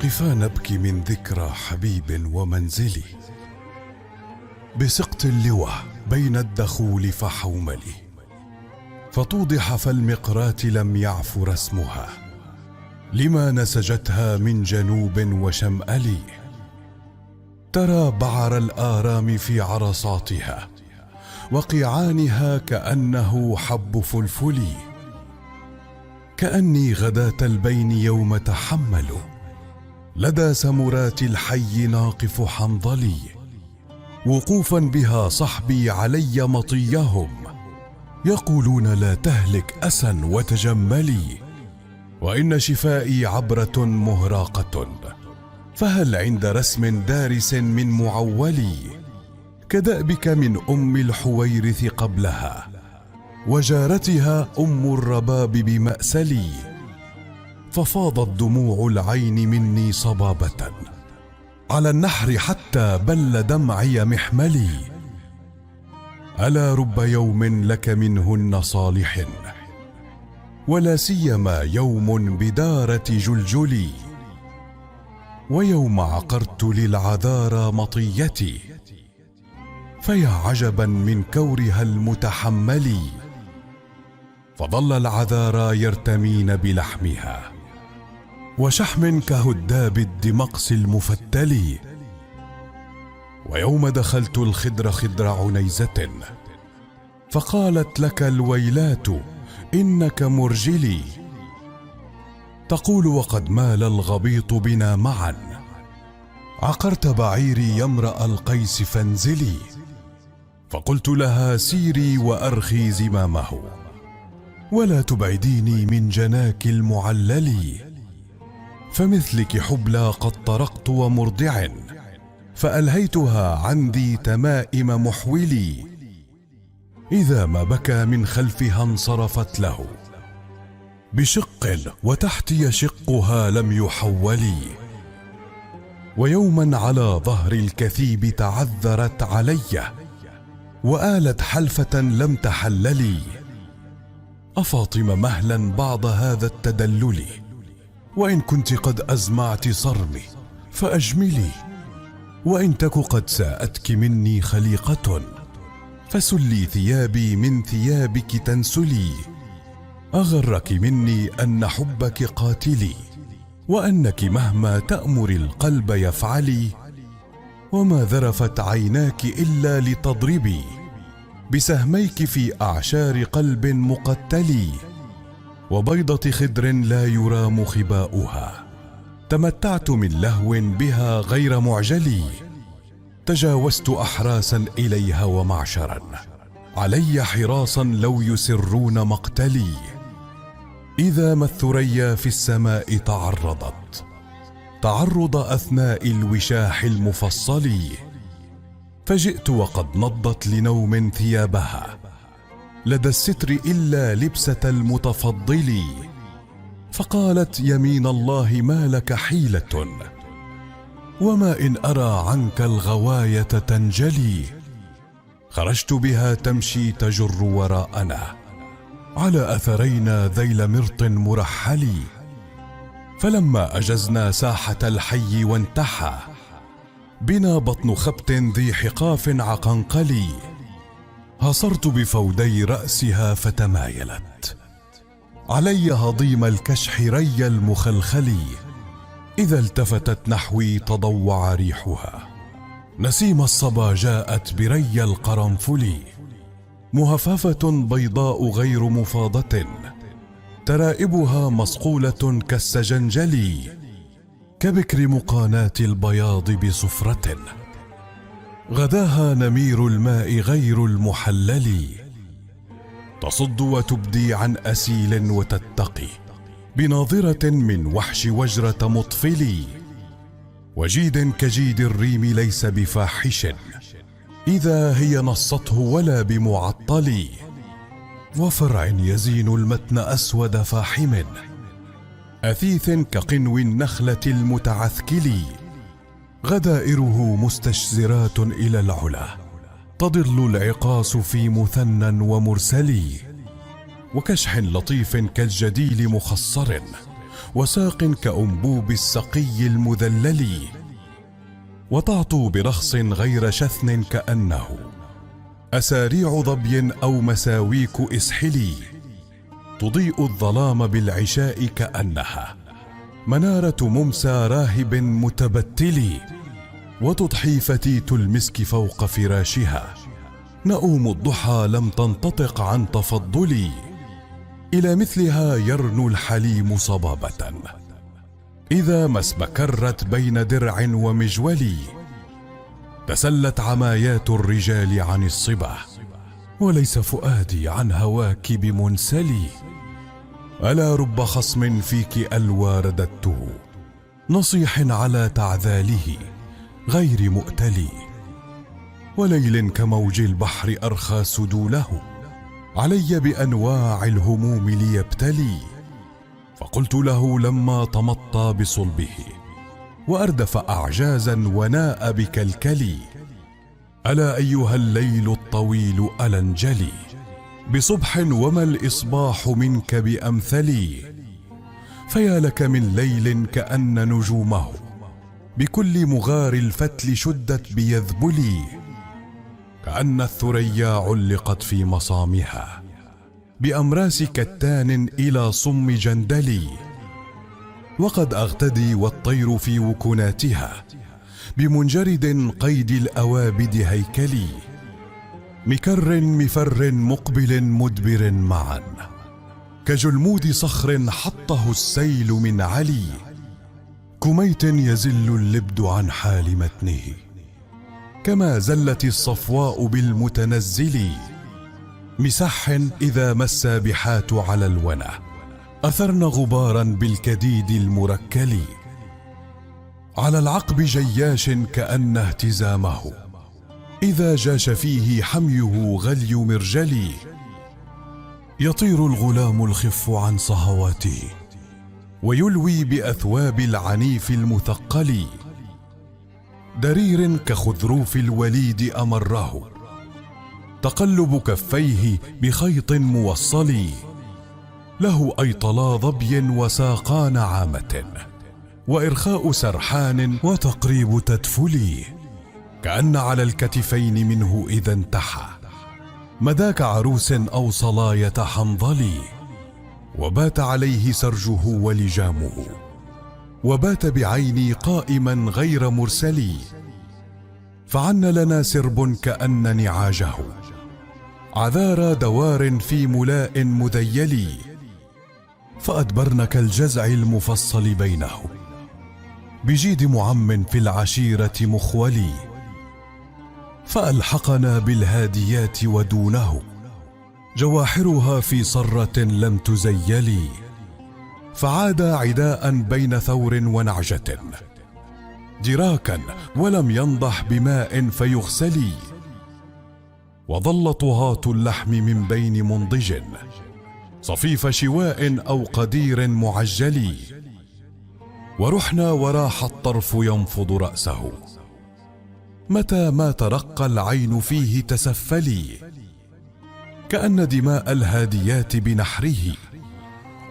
قفا نبكي من ذكرى حبيب ومنزلي، بسقط اللوى بين الدخول فحوملي، فتوضح فالمقرات لم يعف رسمها، لما نسجتها من جنوب وشمال. ترى بعر الآرام في عرصاتها، وقيعانها كأنه حب فلفل. كأني غداة البين يوم تحمل، لدى سمرات الحي ناقف حنظلي، وقوفا بها صحبي علي مطيهم، يقولون لا تهلك أسا وتجملي، وإن شفائي عبرة مهراقة، فهل عند رسم دارس من معولي، كدأبك من أم الحويرث قبلها، وجارتها أم الرباب بمأسلي، ففاضت دموع العين مني صبابة على النحر حتى بل دمعي محملي. ألا رب يوم لك منهن صالح، ولا سيما يوم بدارة جلجلي، ويوم عقرت للعذارى مطيتي، فيا عجبا من كورها المتحمل، فظل العذارى يرتمين بلحمها، وشحم كهداب الدمقس المفتل. ويوم دخلت الخدر خدر عنيزة، فقالت لك الويلات إنك مرجلي، تقول وقد مال الغبيط بنا معا، عقرت بعيري يا امرأ القيس فانزلي، فقلت لها سيري وأرخي زمامه، ولا تبعديني من جناك المعلل، فمثلك حبلى قد طرقت ومرضع، فألهيتها عندي تمائم محولي، إذا ما بكى من خلفها انصرفت له، بشق وتحتي شقها لم يحولي. ويوما على ظهر الكثيب تعذرت علي، وآلت حلفة لم تحللي، أفاطم مهلا بعض هذا التدلل، وإن كنت قد أزمعت صرمي فأجملي، وإن تك قد ساءتك مني خليقة، فسلي ثيابي من ثيابك تنسلي. أغرك مني أن حبك قاتلي، وأنك مهما تأمر القلب يفعلي، وما ذرفت عيناك إلا لتضربي بسهميك في أعشار قلب مقتل، وبيضة خدر لا يرام خباؤها، تمتعت من لهو بها غير معجلي، تجاوزت أحراسا إليها ومعشرا، علي حراسا لو يسرون مقتلي، إذا ما الثريا في السماء تعرضت تعرض أثناء الوشاح المفصل، فجئت وقد نضت لنوم ثيابها، لدى الستر إلا لبسة المتفضل، فقالت يمين الله ما لك حيلة، وما إن أرى عنك الغواية تنجلي. خرجت بها تمشي تجر وراءنا على أثرينا ذيل مرط مرحل، فلما أجزنا ساحة الحي وانتحى بنا بطن خبط ذي حقاف عقنقلي، هصرت بفودي رأسها فتمايلت علي هضيم الكشح ري المخلخل، إذا التفتت نحوي تضوع ريحها، نسيم الصبا جاءت بري القرنفل، مهفهفة بيضاء غير مفاضة، ترائبها مصقولة كالسجنجل، كبكر مقانات البياض بصفرة، غداها نمير الماء غير المحلل، تصد وتبدي عن أسيل وتتقي بناظرة من وحش وجرة مطفل، وجيد كجيد الريم ليس بفاحش، إذا هي نصته ولا بمعطل، وفرع يزين المتن أسود فاحم، أثيث كقنو النخلة المتعثكل، غدائره مستشزرات إلى العلا، تضل العقاس في مثنى ومرسل، وكشح لطيف كالجديل مخصر، وساق كأنبوب السقي المذلل، وتعطو برخص غير شثن كأنه أساريع ظبي أو مساويك إسحلي، تضيء الظلام بالعشاء كأنها منارة ممسى راهب متبتل، وتضحي فتيت المسك فوق فراشها نؤوم الضحى لم تنتطق عن تفضلي، إلى مثلها يرنو الحليم صبابة إذا ما اسبكرت بين درع ومجول، تسلت عمايات الرجال عن الصبا وليس فؤادي عن هواك بمنسلي، ألا رب خصم فيك ألوى رددته نصيح على تعذاله غير مؤتلي، وليل كموج البحر أرخى سدوله علي بأنواع الهموم ليبتلي، فقلت له لما تمطى بصلبه وأردف أعجازا وناء بكلكلي، ألا أيها الليل الطويل ألا انجلي بصبح وما الإصباح منك بأمثلي، فيا لك من ليل كأن نجومه بكل مغار الفتل شدت بيذبلي، كأن الثريا علقت في مصامها بأمراس كتان إلى صم جندلي، وقد أغتدي والطير في وكناتها بمنجرد قيد الأوابد هيكلي، مكر مفر مقبل مدبر معا كجلمود صخر حطه السيل من علي، كميت يزل اللبد عن حال متنه كما زلت الصفواء بالمتنزل، مسح إذا ما السابحات على الونى أثرن غبارا بالكديد المركل، على العقب جياش كأن اهتزامه إذا جاش فيه حميه غلي مرجلي، يطير الغلام الخف عن صهواته ويلوي بأثواب العنيف المثقل، درير كخذروف الوليد أمره تقلب كفيه بخيط موصل، له أيطلا ظبي وساقان عامة وإرخاء سرحان وتقريب تدفلي، كأن على الكتفين منه إذا انتحى مداك عروس أو صلاية حنظلي، وبات عليه سرجه ولجامه وبات بعيني قائما غير مرسلي، فعن لنا سرب كأن نعاجه عذار دوار في ملاء مذيل، فأدبرن كالجزع المفصل بينه بجيد معم في العشيرة مخولي، فألحقنا بالهاديات ودونه جواحرها في صرة لم تزيلي، فعادا عداء بين ثور ونعجة دراكا ولم ينضح بماء فيغسلي، وظل طهاة اللحم من بين منضج صفيف شواء أو قدير معجل، ورحنا وراح الطرف ينفض رأسه متى ما ترقى العين فيه تسفلي، كأن دماء الهاديات بنحره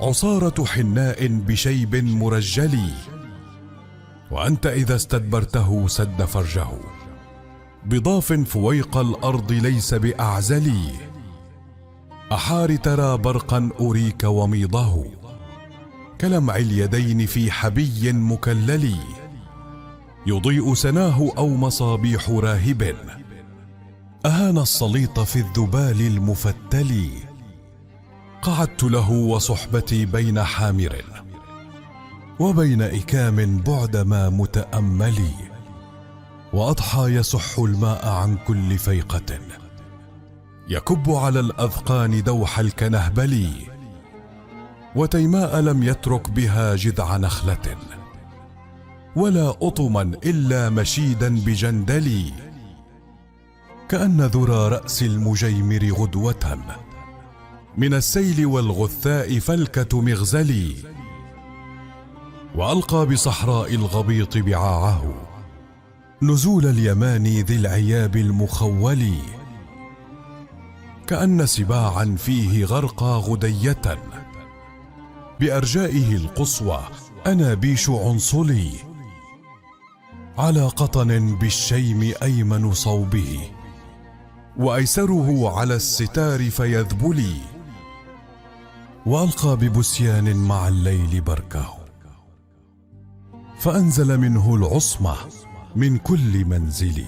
عصارة حناء بشيب مرجل، وأنت إذا استدبرته سد فرجه بضاف فويق الأرض ليس بأعزلي، أحار ترى برقا أريك وميضه كلمع اليدين في حبي مكلل، يضيء سناه أو مصابيح راهب أهان السليط في الذبال المفتل، قعدت له وصحبتي بين حامر وبين إكام بعدما متأملي، وأضحى يسح الماء عن كل فيقة يكب على الأذقان دوح الكنهبل، وتيماء لم يترك بها جذع نخلة ولا أطما إلا مشيدا بجندل، كأن ذرى رأس المجيمر غدوة من السيل والغثاء فلكة مغزلي، وألقى بصحراء الغبيط بعاعه نزول اليمان ذي العياب المخول، كأن سباعا فيه غرقى غدية بأرجائه القصوى أنابيش عنصلي، على قطن بالشيم أيمن صوبه، وأيسره على الستار فيذبلي، وألقى ببسيان مع الليل بركه، فأنزل منه العصمة من كل منزل.